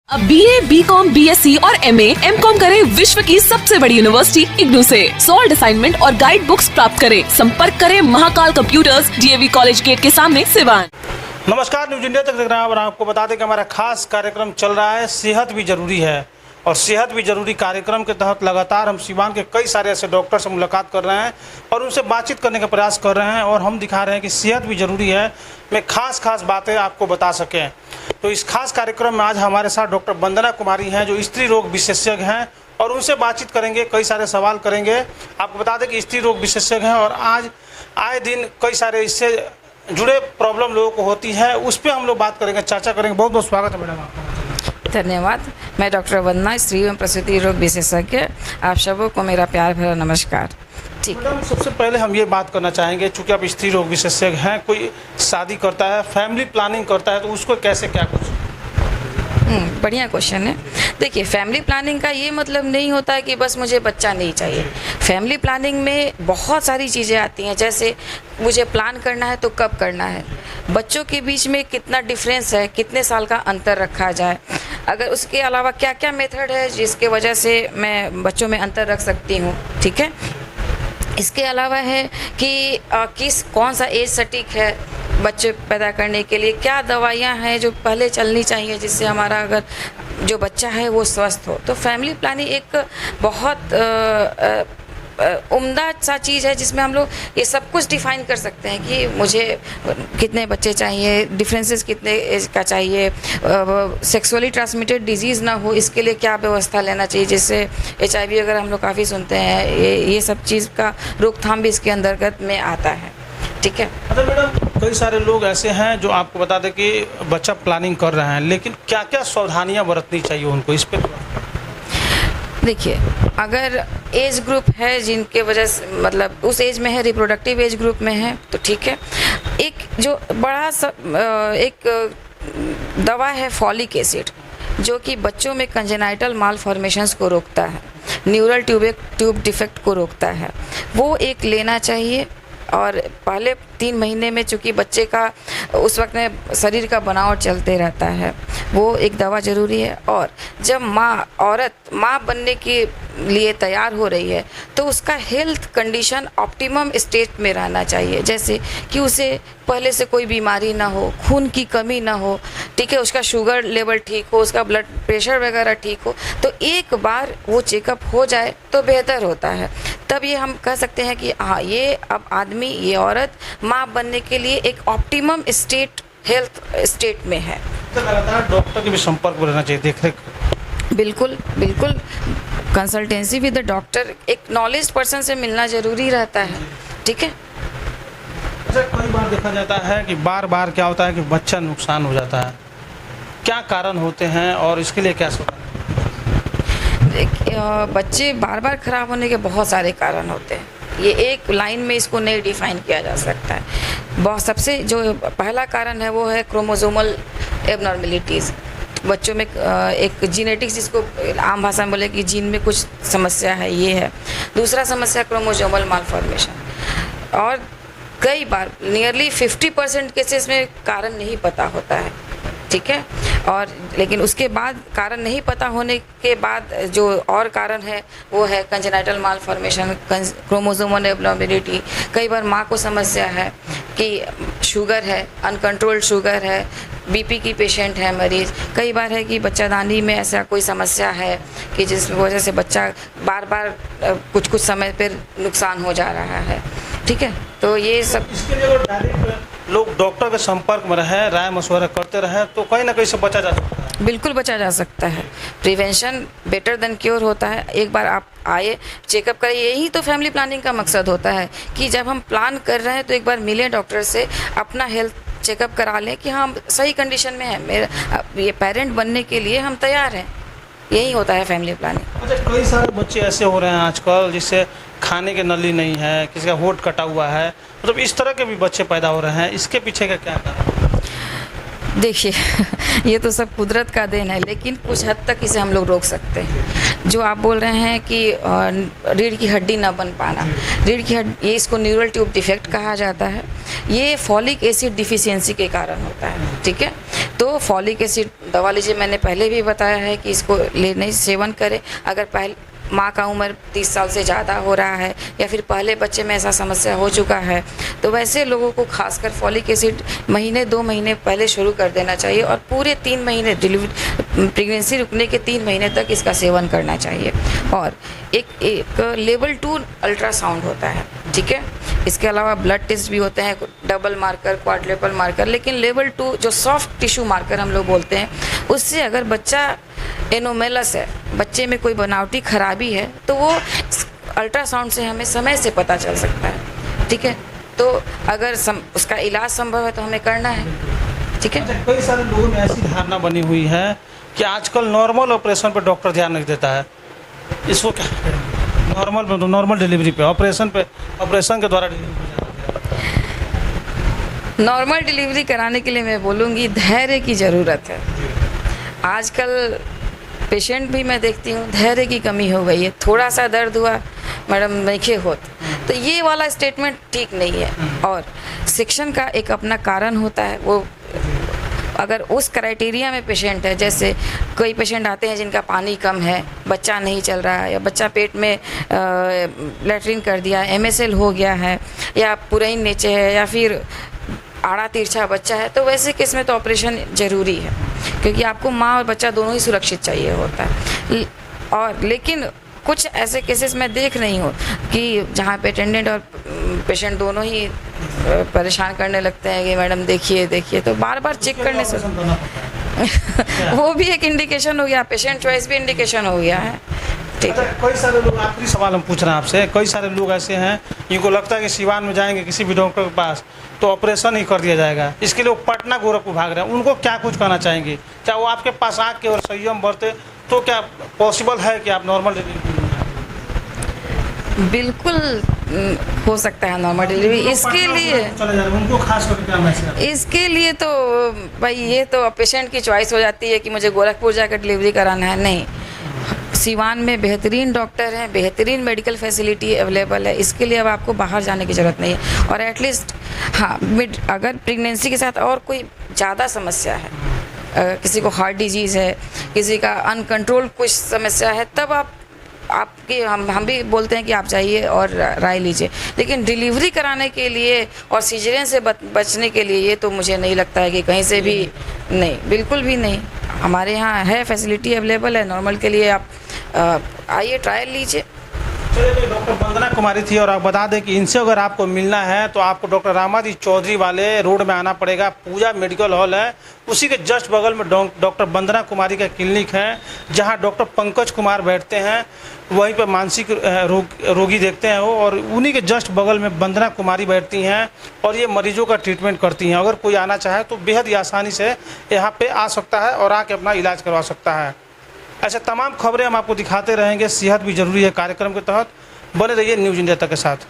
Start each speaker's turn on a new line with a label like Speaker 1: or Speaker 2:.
Speaker 1: अब BA, BCom, BSc और MA, MCom करें विश्व की सबसे बड़ी यूनिवर्सिटी इग्नू से। सॉल्ड असाइनमेंट और गाइड बुक्स प्राप्त करें। संपर्क करें Mahakal computers, DAV college gate के सामने, सिवान।
Speaker 2: नमस्कार, न्यूज इंडिया तक देख रहे हैं और आपको बता दें कि हमारा खास कार्यक्रम चल रहा है सेहत भी जरूरी है। और सेहत भी जरूरी कार्यक्रम के तहत लगातार हम सिवान के कई सारे ऐसे डॉक्टर से मुलाकात कर रहे हैं और उनसे बातचीत करने का प्रयास कर रहे हैं और हम दिखा रहे हैं कि सेहत भी जरूरी है में खास बातें आपको बता सकें। तो इस खास कार्यक्रम में आज हमारे साथ डॉक्टर वंदना कुमारी हैं जो स्त्री रोग विशेषज्ञ हैं और उनसे बातचीत करेंगे, कई सारे सवाल करेंगे। आपको बता दें कि स्त्री रोग विशेषज्ञ हैं और आज आए दिन कई सारे इससे जुड़े प्रॉब्लम लोगों को होती है, उस पर हम लोग बात करेंगे, चर्चा करेंगे। बहुत बहुत स्वागत है मैडम आपका।
Speaker 3: धन्यवाद। मैं डॉक्टर वंदना, स्त्री एवं प्रसूति रोग विशेषज्ञ। आप सबों को मेरा प्यार भरा नमस्कार। ठीक,
Speaker 2: मैडम सबसे पहले हम ये बात करना चाहेंगे, चूँकि आप स्त्री रोग विशेषज्ञ हैं, कोई शादी करता है, फैमिली प्लानिंग करता है, तो उसको कैसे क्या कुछ?
Speaker 3: बढ़िया क्वेश्चन है। देखिए, फैमिली प्लानिंग का ये मतलब नहीं होता है कि बस मुझे बच्चा नहीं चाहिए। फैमिली प्लानिंग में बहुत सारी चीज़ें आती हैं, जैसे मुझे प्लान करना है तो कब करना है, बच्चों के बीच में कितना डिफरेंस है, कितने साल का अंतर रखा जाए, अगर उसके अलावा क्या क्या मेथड है जिसके वजह से मैं बच्चों में अंतर रख सकती हूँ। ठीक है, इसके अलावा है कि कौन सा एज सटीक है बच्चे पैदा करने के लिए, क्या दवाइयाँ हैं जो पहले चलनी चाहिए जिससे हमारा अगर जो बच्चा है वो स्वस्थ हो। तो फैमिली प्लानिंग एक बहुत उम्दा सा चीज़ है जिसमें हम लोग ये सब कुछ डिफ़ाइन कर सकते हैं कि मुझे कितने बच्चे चाहिए, डिफरेंसेस कितने एज का चाहिए, सेक्सुअली ट्रांसमिटेड डिजीज़ ना हो, इसके लिए क्या व्यवस्था लेना चाहिए, जैसे HIV अगर हम लोग काफ़ी सुनते हैं, ये सब चीज़ का रोकथाम भी इसके अंतर्गत में आता है। ठीक है।
Speaker 2: अच्छा मैडम, कई सारे लोग ऐसे हैं जो आपको बता दें कि बच्चा प्लानिंग कर रहे हैं, लेकिन क्या क्या सावधानियां बरतनी चाहिए उनको, इस पर?
Speaker 3: देखिए, अगर एज ग्रुप है जिनके वजह से मतलब उस एज में है, रिप्रोडक्टिव एज ग्रुप में है, तो ठीक है। एक जो बड़ा सा एक दवा है फॉलिक एसिड, जो कि बच्चों में कंजेनाइटल मालफॉर्मेशंस को रोकता है, न्यूरल ट्यूब डिफेक्ट को रोकता है, वो एक लेना चाहिए। और पहले 3 महीने में चूँकि बच्चे का उस वक्त में शरीर का बनावट चलते रहता है, वो एक दवा ज़रूरी है। और जब औरत माँ बनने के लिए तैयार हो रही है तो उसका हेल्थ कंडीशन ऑप्टिमम स्टेट में रहना चाहिए, जैसे कि उसे पहले से कोई बीमारी ना हो, खून की कमी ना हो, ठीक है, उसका शुगर लेवल ठीक हो, उसका ब्लड प्रेशर वगैरह ठीक हो। तो एक बार वो चेकअप हो जाए तो बेहतर होता है। तब ये हम कह सकते हैं कि हाँ, ये अब आदमी, ये औरत माँ बनने के लिए एक ऑप्टिमम स्टेट, हेल्थ स्टेट में है।
Speaker 2: तो लगातार डॉक्टर के भी संपर्क में रहना चाहिए, देख रेख।
Speaker 3: बिल्कुल बिल्कुल, कंसल्टेंसी विद द डॉक्टर, एक नॉलेज पर्सन से मिलना ज़रूरी रहता है। ठीक है।
Speaker 2: अच्छा, कई बार देखा जाता है कि बार क्या होता है कि बच्चा नुकसान हो जाता है, क्या कारण होते हैं और इसके लिए क्या सोचना?
Speaker 3: बच्चे बार खराब होने के बहुत सारे कारण होते हैं, ये एक लाइन में इसको नहीं डिफाइन किया जा सकता है। बहुत सबसे जो पहला कारण है वो है क्रोमोसोमल एबनॉर्मेलिटीज़। बच्चों में एक जीनेटिक्स, जिसको आम भाषा में बोले कि जीन में कुछ समस्या है, ये है। दूसरा समस्या क्रोमोसोमल मालफॉर्मेशन, और कई बार नियरली 50% केसेस में कारण नहीं पता होता है। ठीक है। और लेकिन उसके बाद कारण नहीं पता होने के बाद जो और कारण है वो है कंजेनाइटल मालफॉर्मेशन, क्रोमोसोमल एबनॉर्मेलिटी। कई बार माँ को समस्या है कि शुगर है, अनकंट्रोल्ड शुगर है, BP की पेशेंट है मरीज़। कई बार है कि बच्चादानी में ऐसा कोई समस्या है कि जिस वजह से बच्चा बार कुछ समय पर नुकसान हो जा रहा है। ठीक है। तो ये सब,
Speaker 2: इसके लिए अगर डायरेक्ट लोग डॉक्टर के संपर्क में रहें, राय मशवरा करते रहें, तो कहीं ना कहीं से बचा जा सकता है।
Speaker 3: बिल्कुल बचा जा सकता है। प्रिवेंशन बेटर देन क्योर होता है। एक बार आप आए, चेकअप करें, यही तो फैमिली प्लानिंग का मकसद होता है कि जब हम प्लान कर रहे हैं तो एक बार मिलें डॉक्टर से, अपना हेल्थ चेकअप करा लें कि हाँ सही कंडीशन में है, मेरा ये पेरेंट बनने के लिए हम तैयार हैं। यही होता है फैमिली प्लानिंग।
Speaker 2: अच्छा, कई सारे बच्चे ऐसे हो रहे हैं आजकल जिससे खाने के नली नहीं है, किसी का होंठ कटा हुआ है, मतलब इस तरह के भी बच्चे पैदा हो रहे हैं, इसके पीछे का क्या कारण?
Speaker 3: देखिए, ये तो सब कुदरत का देन है, लेकिन कुछ हद तक इसे हम लोग रोक सकते हैं। जो आप बोल रहे हैं कि रीढ़ की हड्डी ना बन पाना, रीढ़ की हड्डी, ये इसको न्यूरल ट्यूब डिफेक्ट कहा जाता है। ये फॉलिक एसिड डिफिशियंसी के कारण होता है। ठीक है। तो फॉलिक एसिड दवा लीजिए, मैंने पहले भी बताया है कि इसको लेने सेवन करें। अगर पहले माँ का उम्र 30 साल से ज़्यादा हो रहा है या फिर पहले बच्चे में ऐसा समस्या हो चुका है, तो वैसे लोगों को खासकर फॉलिक एसिड महीने 2 महीने पहले शुरू कर देना चाहिए और पूरे 3 महीने डिलीवरी प्रेगनेंसी रुकने के 3 महीने तक इसका सेवन करना चाहिए। और एक लेवल 2 अल्ट्रासाउंड होता है, ठीक है। इसके अलावा ब्लड टेस्ट भी होते हैं, डबल मार्कर, क्वाड्रुपल मार्कर, लेकिन लेवल 2 जो सॉफ्ट टिश्यू मार्कर हम लोग बोलते हैं, उससे अगर बच्चा एनोमेलस है, बच्चे में कोई बनावटी खराबी है, तो वो अल्ट्रासाउंड से हमें समय से पता चल सकता है, ठीक है। तो अगर उसका इलाज संभव है तो हमें करना है, ठीक है।
Speaker 2: अच्छा, कई सारे लोगों में ऐसी धारणा बनी हुई है कि आजकल नॉर्मल ऑपरेशन पर डॉक्टर ध्यान नहीं देता है। इसको क्या नॉर्मल डिलीवरी पे ऑपरेशन के द्वारा
Speaker 3: नॉर्मल डिलीवरी कराने के लिए मैं बोलूँगी धैर्य की ज़रूरत है। आजकल पेशेंट भी मैं देखती हूँ धैर्य की कमी हो गई है। थोड़ा सा दर्द हुआ, मैडम नहीं होत, तो ये वाला स्टेटमेंट ठीक नहीं है। और सेक्शन का एक अपना कारण होता है, वो अगर उस क्राइटेरिया में पेशेंट है, जैसे कोई पेशेंट आते हैं जिनका पानी कम है, बच्चा नहीं चल रहा है, या बच्चा पेट में लैट्रिन कर दिया, MSL हो गया है, या पुरैन नीचे है, या फिर आड़ा तिरछा बच्चा है, तो वैसे केस में तो ऑपरेशन ज़रूरी है, क्योंकि आपको माँ और बच्चा दोनों ही सुरक्षित चाहिए होता है। और लेकिन कुछ ऐसे केसेस मैं देख रही हूँ कि जहाँ पे अटेंडेंट और पेशेंट दोनों ही परेशान करने लगते हैं कि मैडम देखिए, तो बार बार चेक करने से वो भी एक इंडिकेशन हो गया, पेशेंट चॉइस भी इंडिकेशन हो गया है, ठीक है।
Speaker 2: कई सारे लोग, आखिरी सवाल हम पूछ रहे हैं आपसे, कई सारे लोग ऐसे हैं इनको लगता है कि सिवान में जाएंगे किसी भी डॉक्टर के पास तो ऑपरेशन ही कर दिया जाएगा, इसके लिए वो पटना गोरखपुर भाग रहे हैं। उनको क्या कुछ कहना चाहेंगे? क्या वो आपके पास आके और संयम बरते तो क्या पॉसिबल है कि आप नॉर्मल डिलीवरी?
Speaker 3: बिल्कुल हो सकता है नॉर्मल डिलीवरी। इसके लिए
Speaker 2: उनको खास करके क्या मैसेज?
Speaker 3: इसके लिए तो भाई ये तो पेशेंट की चॉइस हो जाती है कि मुझे गोरखपुर जाकर डिलीवरी कराना है। नहीं, सिवान में बेहतरीन डॉक्टर हैं, बेहतरीन मेडिकल फैसिलिटी अवेलेबल है, इसके लिए अब आपको बाहर जाने की ज़रूरत नहीं है। और एटलीस्ट हाँ, अगर प्रेगनेंसी के साथ और कोई ज़्यादा समस्या है, किसी को हार्ट डिजीज़ है, किसी का अनकंट्रोल कुछ समस्या है, तब आपके हम भी बोलते हैं कि आप जाइए और राय लीजिए। लेकिन डिलीवरी कराने के लिए और सीजरियन से बचने के लिए ये तो मुझे नहीं लगता है कि कहीं से भी, नहीं, बिल्कुल भी नहीं। हमारे यहाँ है, फैसिलिटी अवेलेबल है, नॉर्मल के लिए आप आइए, ट्रायल लीजिए।
Speaker 2: चलिए, तो डॉक्टर वंदना कुमारी थी, और आप बता दें कि इनसे अगर आपको मिलना है तो आपको डॉक्टर रामाजी चौधरी वाले रोड में आना पड़ेगा। पूजा मेडिकल हॉल है, उसी के जस्ट बगल में डॉक्टर वंदना कुमारी का क्लिनिक है, जहां डॉक्टर पंकज कुमार बैठते हैं, वहीं पर मानसिक रोगी देखते हैं वो, और उन्हीं के जस्ट बगल में वंदना कुमारी बैठती हैं और ये मरीजों का ट्रीटमेंट करती हैं। अगर कोई आना चाहे तो बेहद ही आसानी से यहाँ पे आ सकता है और आके अपना इलाज करवा सकता है। ऐसे तमाम खबरें हम आपको दिखाते रहेंगे। सेहत भी जरूरी है कार्यक्रम के तहत बने रहिए न्यूज़ इंडिया तक के साथ।